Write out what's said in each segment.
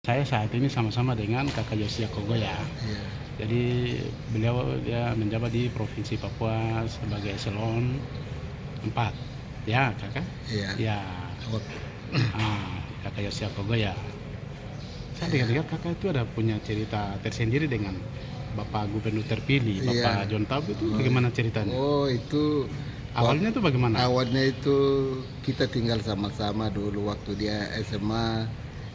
Saya saat ini sama-sama dengan Kakak Yosia Kogoya. Iya. Jadi beliau dia menjabat di Provinsi Papua sebagai eselon 4. Ya, Kakak? Iya. Ya. Oke. Kakak Yosia Kogoya. Saya dengar-dengar Kakak itu ada punya cerita tersendiri dengan Bapak Gubernur terpilih, Bapak Iya. John Tabo itu bagaimana ceritanya? Oh, itu Awalnya itu bagaimana? awalnya itu kita tinggal sama-sama dulu waktu dia SMA.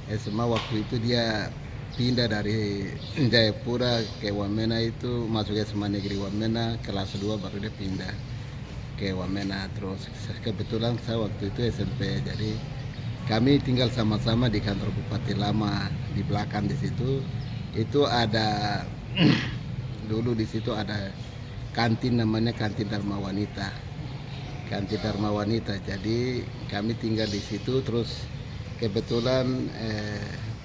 SMA waktu itu dia pindah dari Jayapura ke Wamena, itu masuk SMA Negeri Wamena kelas 2 baru dia pindah ke Wamena. Terus kebetulan saya waktu itu SMP, jadi kami tinggal sama-sama di kantor Bupati lama. Di belakang di situ itu ada dulu di situ ada kantin, namanya kantin Dharma Wanita. Kantin Dharma Wanita. Jadi kami tinggal di situ. Terus kebetulan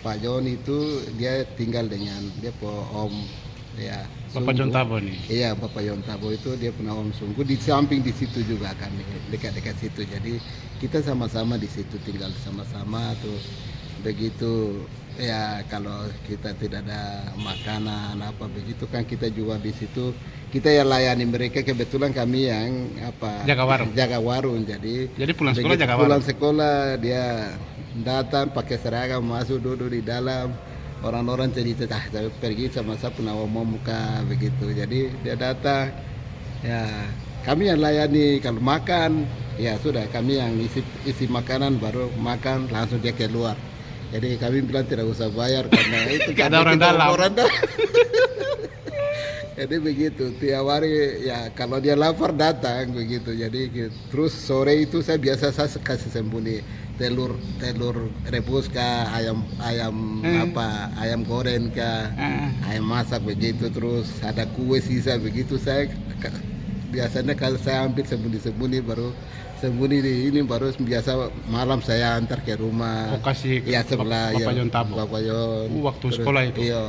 Pak John itu dia tinggal dengan dia Om ya. Bapak John Tabo nih. Iya, Bapak John Tabo itu dia punya Om Sungguh di samping di situ juga, kami dekat-dekat situ. Jadi kita sama-sama di situ tinggal sama-sama. Terus begitu ya, kalau kita tidak ada makanan apa begitu kan kita juga di situ, kita yang layani mereka. Kebetulan kami yang jaga warung. Jadi pulang sekolah jaga warung. Pulang sekolah dia datang pakai seragam, masuk duduk di dalam. Orang-orang cerita, saya pergi sama saya pernah mau muka begitu. Jadi dia datang, ya kami yang layani. Kalau makan ya sudah, kami yang isi makanan, baru makan langsung dia keluar. Jadi kami bilang tidak usah bayar karena itu Gak ada orang dalam. Jadi begitu tiap hari ya, kalau dia lapar datang begitu. Jadi terus sore itu saya kasih sembunyi telur rebus kah, ayam ayam goreng kah, ayam masak begitu. Terus ada kue sisa begitu. Saya biasanya kalau saya ambil sembunyi baru sembunyi di ini, baru biasa malam saya antar ke rumah. Kasih ya sebelah Bapak John Tabo. Bapak John. Waktu sekolah itu. Iya.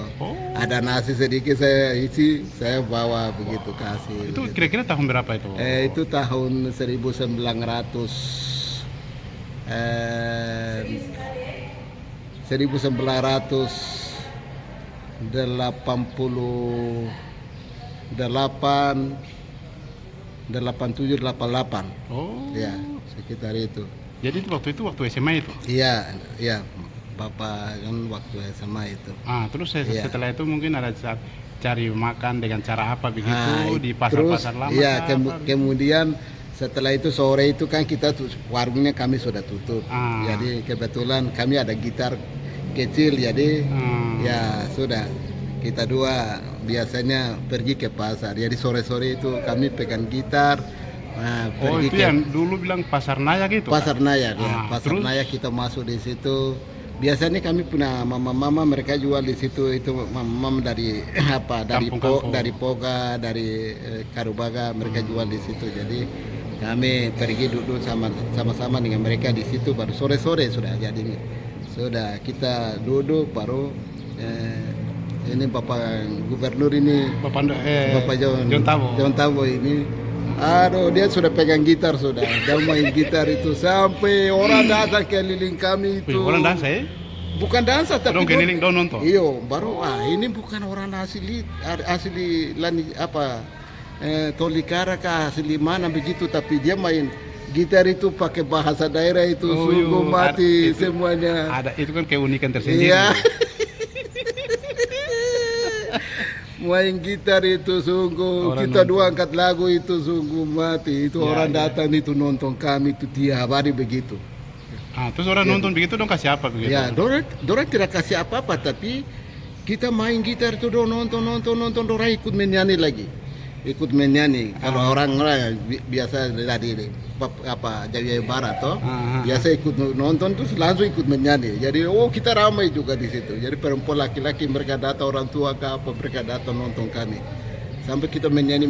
Ada nasi sedikit saya isi, saya bawa begitu kasih. Itu begitu. kira-kira tahun berapa itu? Itu tahun 1900 87, 88. Ya, sekitar itu. Jadi waktu SMA itu? Iya, Bapak kan waktu SMA itu. Terus setelah itu mungkin ada cari makan dengan cara apa begitu di pasar-pasar lama? Iya, kemudian setelah itu sore itu kan kita warungnya kami sudah tutup. Jadi kebetulan kami ada gitar kecil, jadi ya sudah kita dua biasanya pergi ke pasar. Jadi sore-sore itu kami pegang gitar. Pergi itu yang dulu bilang Pasar Nayak itu? Pasar Nayak ya. Pasar Nayak kita masuk di situ. Biasanya kami punya mama-mama, mereka jual di situ. Itu mama dari dari Poga, dari Karubaga, mereka jual di situ. Jadi kami pergi duduk sama-sama dengan mereka di situ. Baru sore-sore sudah jadi sudah kita duduk, baru ini Bapak Gubernur ini, Bapak John Tabo ini, aduh dia sudah pegang gitar, sudah dia main gitar itu sampai orang datang keliling kami itu. Orang dansa ya? Bukan dansa tapi keliling nonton. Iyo, baru ini bukan orang asli Tolikara kah, asli mana begitu, tapi dia main gitar itu pakai bahasa daerah itu. Sungguh mati semuanya. Ada itu kan keunikan tersendiri. Iya. Main gitar itu sungguh kita dua angkat lagu itu sungguh mati. Itu orang datang itu nonton kami itu tiap hari begitu. Terus orang nonton begitu dong kasih apa begitu? Ya, dorang tidak kasih apa-apa, tapi kita main gitar itu nonton, dorang ikut menyanyi lagi. Ikut menyanyi. Kalau orang biasa dari Jawa Barat toh, biasa ikut nonton terus langsung ikut menyanyi. Jadi kita ramai juga di situ. Jadi perempuan laki-laki mereka datang, orang tua ke apa mereka datang nonton kami. Sampai kita menyanyi,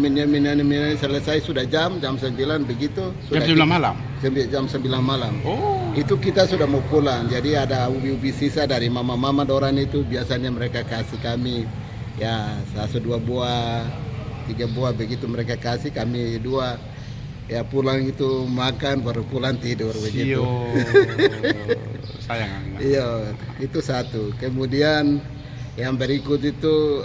selesai sudah jam 9 begitu. Jam 9 malam? Jam 9 malam. Itu kita sudah mau pulang. Jadi ada ubi-ubi sisa dari mama-mama orang itu, biasanya mereka kasih kami ya 1-2 buah, 3 buah begitu mereka kasih kami 2. Ya pulang itu makan baru pulang tidur begitu. Sio. Sayang. Iya, itu satu. Kemudian yang berikut itu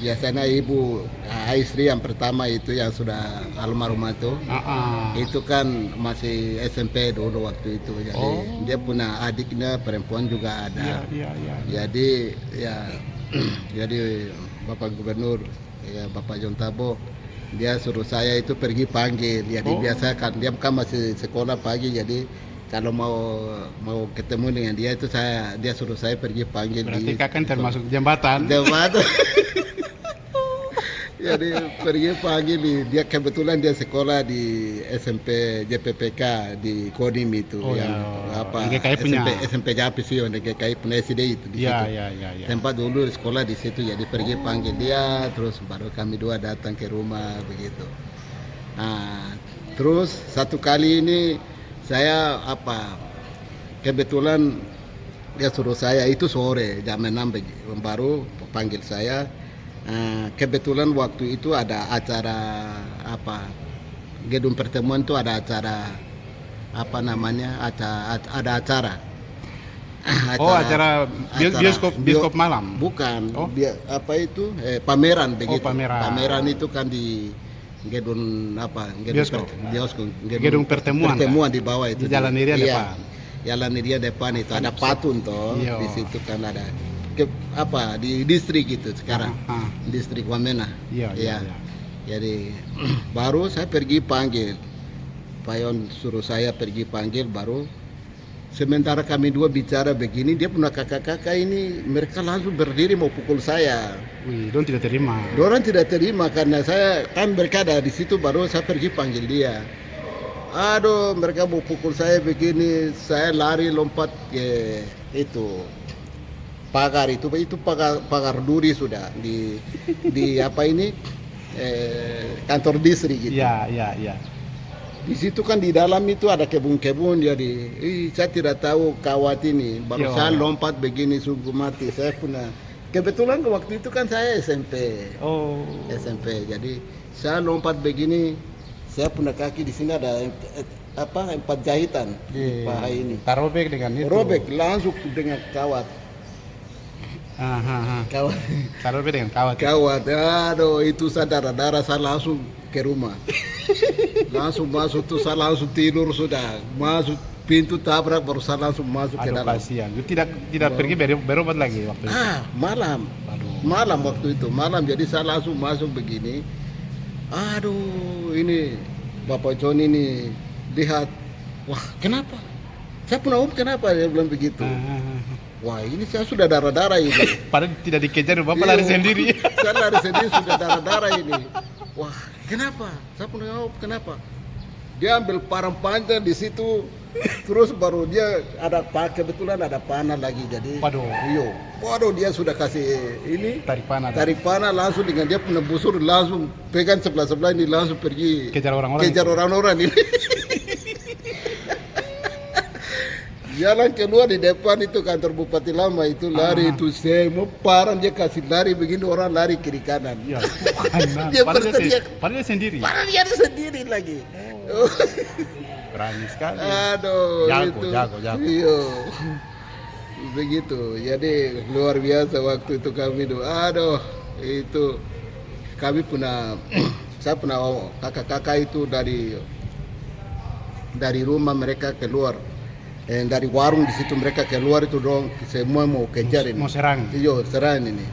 biasanya ibu istri yang pertama itu yang sudah almarhumah itu kan masih SMP dulu waktu itu. Jadi dia punya adiknya perempuan juga ada. Jadi ya jadi Bapak Gubernur ya Bapak John Tabo dia suruh saya itu pergi panggil. Jadi biasa kan dia kan masih sekolah pagi, jadi kalau mau ketemu dengan dia itu dia suruh saya pergi panggil. Berarti kakak termasuk jembatan. Jadi pergi panggil dia, kebetulan dia sekolah di SMP JPPK di Kodim itu SMP Japis sih, GKI punya SD itu di situ. Tempat dulu sekolah di situ, jadi pergi panggil dia, terus baru kami dua datang ke rumah begitu. Nah, terus satu kali ini saya kebetulan dia suruh saya itu sore jam 6 baru panggil saya. Kebetulan waktu itu ada acara gedung pertemuan itu ada acara ada acara bioskop malam. Bukan pameran begitu. Pameran itu kan di gedung gedung pertemuan di bawah itu di Jalan Irian depan. Jalan Irian depan itu ada patung toh. Di situ kan ada di distrik gitu sekarang. Distrik Wamena. Iya. Jadi baru saya pergi panggil. Pak Yon suruh saya pergi panggil, baru sementara kami dua bicara begini, dia punya kakak-kakak ini mereka langsung berdiri mau pukul saya. Dorang tidak terima. Dorang tidak terima karena saya kan mereka ada di situ, baru saya pergi panggil dia. Aduh, mereka mau pukul saya begini, saya lari lompat ke itu pagar itu pagar duri sudah di kantor distrik gitu. Iya. Di situ kan di dalam itu ada kebun-kebun, jadi saya tidak tahu kawat ini, baru saya lompat begini sungguh mati. Saya punya kebetulan waktu itu kan saya SMP. SMP. Jadi saya lompat begini, saya punya kaki di sini ada 4 jahitan di paha ini. Robek dengan itu. Robek langsung dengan kawat. Robek dengan kawat. Aduh, itu saya darah saya langsung ke rumah. Langsung masuk tuh, saya langsung tidur sudah. Masuk pintu tabrak baru saya langsung masuk ke dalam. Kasihan. Tidak pergi berobat lagi waktu itu. Malam. Malam waktu itu, malam. Jadi saya langsung masuk begini. Aduh, ini Bapak John ini lihat. Wah, kenapa? Saya punya kenapa dia bilang begitu. Wah, ini saya sudah darah-darah ini. Padahal tidak dikejar, Bapak lari sendiri. Saya lari sendiri sudah darah-darah ini. Wah, kenapa? Saya punya kenapa? Dia ambil parang panjang di situ, terus baru dia kebetulan ada panah lagi, jadi. Waduh, dia sudah kasih ini tarik panah langsung dengan dia punya busur langsung pegang sebelah ini langsung pergi kejar orang-orang ini. Jalan keluar di depan itu kantor Bupati Lama itu lari itu semua parang dia kasih lari begini, orang lari kiri kanan. Dia berteriak. Padahal dia sendiri. Padahal dia sendiri lagi. Berani sekali. Aduh, jago. Iya. Begitu. Jadi luar biasa waktu itu kami itu. Aduh, itu kami saya punya kakak-kakak itu dari rumah mereka keluar. Dari warung di situ mereka keluar itu dong, semua mau kejar ini. Mau serang. Iya, serang ini.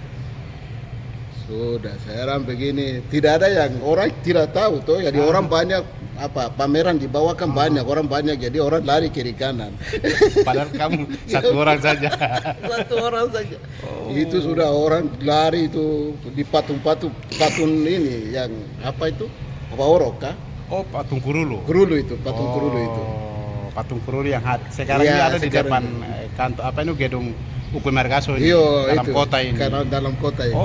Sudah serang begini, tidak ada yang orang tidak tahu toh. Jadi orang banyak pameran di bawah kan banyak orang banyak, jadi orang lari kiri kanan. Padahal kamu satu orang saja. Satu orang saja. Itu sudah orang lari itu di patung ini yang itu? Orok kah? Patung Kurulu. Kurulu itu, patung Kurulu itu. Patung Kurulu yang sekarang ini ada di depan kantor gedung Ukun Margaso ini, dalam kota ini. Karena dalam kota ini.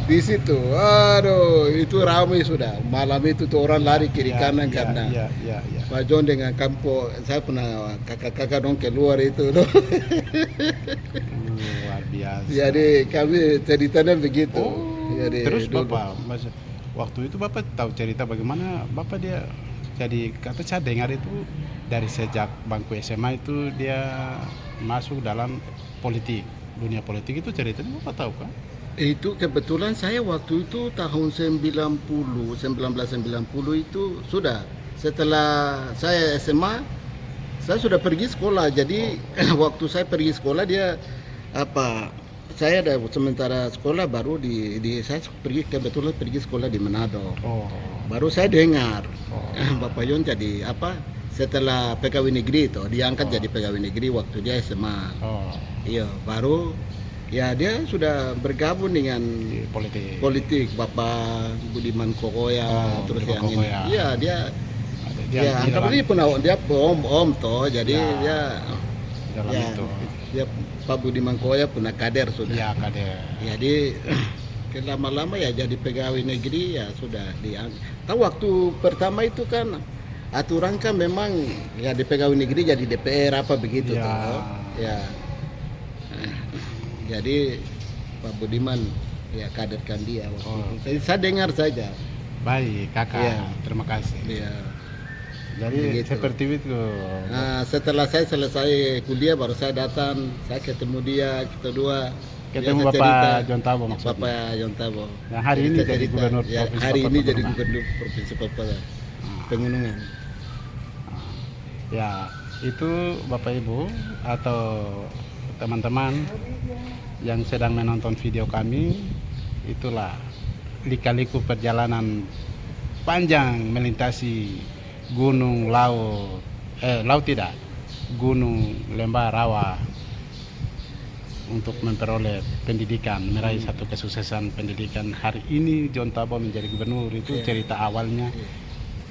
Di situ, aduh, itu ramai sudah. Malam itu tuh orang lari kiri kanan karena Pak John dengan Kampo, saya pernah kakak-kakak dong keluar itu. Luar biasa. Jadi kami ceritanya begitu. Jadi, terus Bapak, waktu itu Bapak tahu cerita bagaimana Bapak dia Jadi kata saya dengar itu dari sejak bangku SMA itu dia masuk dalam politik, dunia politik itu ceritanya Bapak tahu kan? Itu kebetulan saya waktu itu tahun 1990 itu sudah setelah saya SMA saya sudah pergi sekolah. Jadi waktu saya pergi sekolah dia apa saya ada sementara sekolah baru di saya pergi kebetulan pergi sekolah di Manado. Oh, Baru saya dengar oh, Bapak Yon jadi apa setelah pegawai negeri itu diangkat Oh. jadi pegawai negeri waktu dia SMA. oh, Iya, baru ya dia sudah bergabung dengan di politik. politik Bapak Budiman Kokoya Oh, terus Budiman yang ini. Kokoya. Iya, dia Dia ya di angkat dalam, ini pun dia om toh, jadi Ya. dia dalam ya, itu. dia Pak Budiman Kokoya pernah kader sudah. Iya kader. Jadi lama-lama ya jadi pegawai negeri ya sudah diangkat. Tahu waktu pertama itu kan aturan kan memang ya di pegawai negeri jadi DPR apa begitu Ya. toh. Ya. Jadi Pak Budiman ya kaderkan dia waktu Oh. itu. Saya dengar saja. Baik kakak, Iya. terima kasih. Dia. Jadi Begitu. seperti itu. Nah, setelah saya selesai kuliah baru saya datang, saya ketemu dia, kita dua. Ketemu Dia Bapak cerita, John Tabo maksudnya. Bapak John Tabo. Yang hari ini Cerita- jadi cerita. gubernur Ya, Provinsi hari Papua ini jadi Pegunungan. gubernur Provinsi Papua Nah, Pegunungan. ya, itu Bapak Ibu atau teman-teman yang sedang menonton video kami, itulah lika-liku perjalanan panjang melintasi gunung, laut, laut tidak, gunung, lembah, rawa untuk memperoleh pendidikan, meraih satu kesuksesan pendidikan. Hari ini John Tabo menjadi gubernur itu Iya. cerita awalnya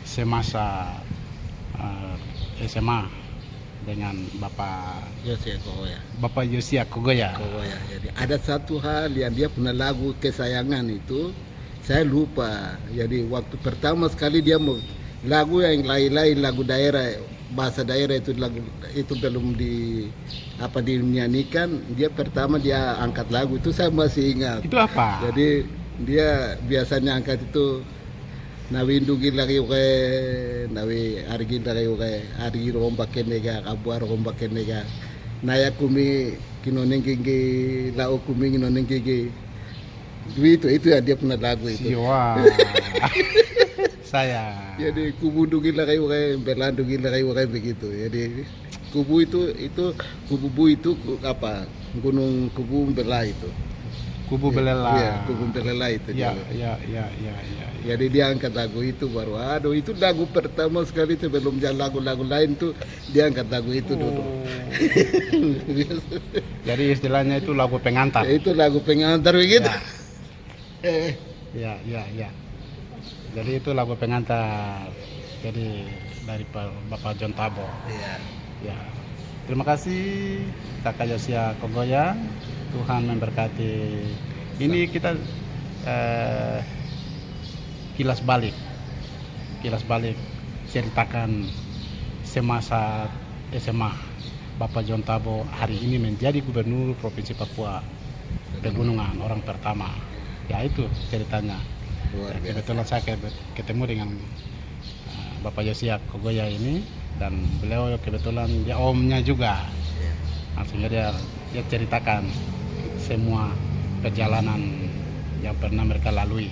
semasa SMA dengan Bapak Yosia Kogoya. Kokoya. Jadi ada satu hal yang dia punya lagu kesayangan itu, saya lupa. Jadi waktu pertama sekali dia mau lagu yang lain-lain, lagu daerah, bahasa daerah itu lagu itu belum dinyanyikan. Dia pertama dia angkat lagu itu saya masih ingat. Itu apa? Jadi dia biasanya angkat itu nawindugi lagi ke nawi argi lagi ke argi romba kenega kabuar romba kenega naya kumi kinoneng kiki lau kumi kinoneng kiki itu ya dia pernah lagu itu. Siwa. Saya. Jadi kubu dugi lagi ke belandugi lagi ke begitu. Jadi kubu itu kubu itu apa gunung kubu belah itu. Kubu Belela. Iya, kubu belah itu. Ya, dia. ya. Jadi dia angkat lagu itu baru, aduh itu lagu pertama sekali sebelum jalan lagu-lagu lain tuh dia angkat lagu itu dulu. Oh. Jadi istilahnya itu lagu pengantar. Itu lagu pengantar begitu. Ya. Ya. Jadi itu lagu pengantar. Jadi dari Bapak John Tabo. Iya. Ya. Terima kasih Kakak Yosia Kogoya. Tuhan memberkati. Ini kita kilas balik ceritakan semasa SMA Bapak John Tabo hari ini menjadi gubernur Provinsi Papua Pegunungan orang pertama. Ya itu ceritanya. Luar biasa. Kebetulan saya ketemu dengan Bapak Yosia Kogoya ini dan beliau kebetulan dia omnya juga. Langsungnya dia ceritakan semua perjalanan yang pernah mereka lalui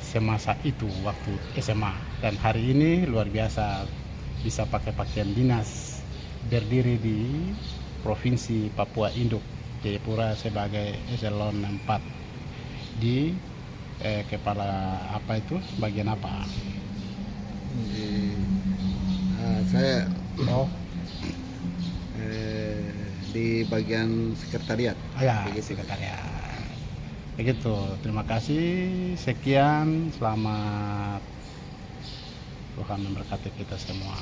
semasa itu waktu SMA, dan hari ini luar biasa bisa pakai pakaian dinas berdiri di Provinsi Papua Induk Jayapura sebagai eselon 4 di kepala apa itu bagian apa? Saya Oh di bagian sekretariat. ya, Begitu. sekretariat. Begitu. Terima kasih. Sekian. Selamat. Tuhan memberkati kita semua.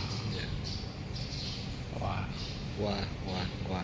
Wah. Wah.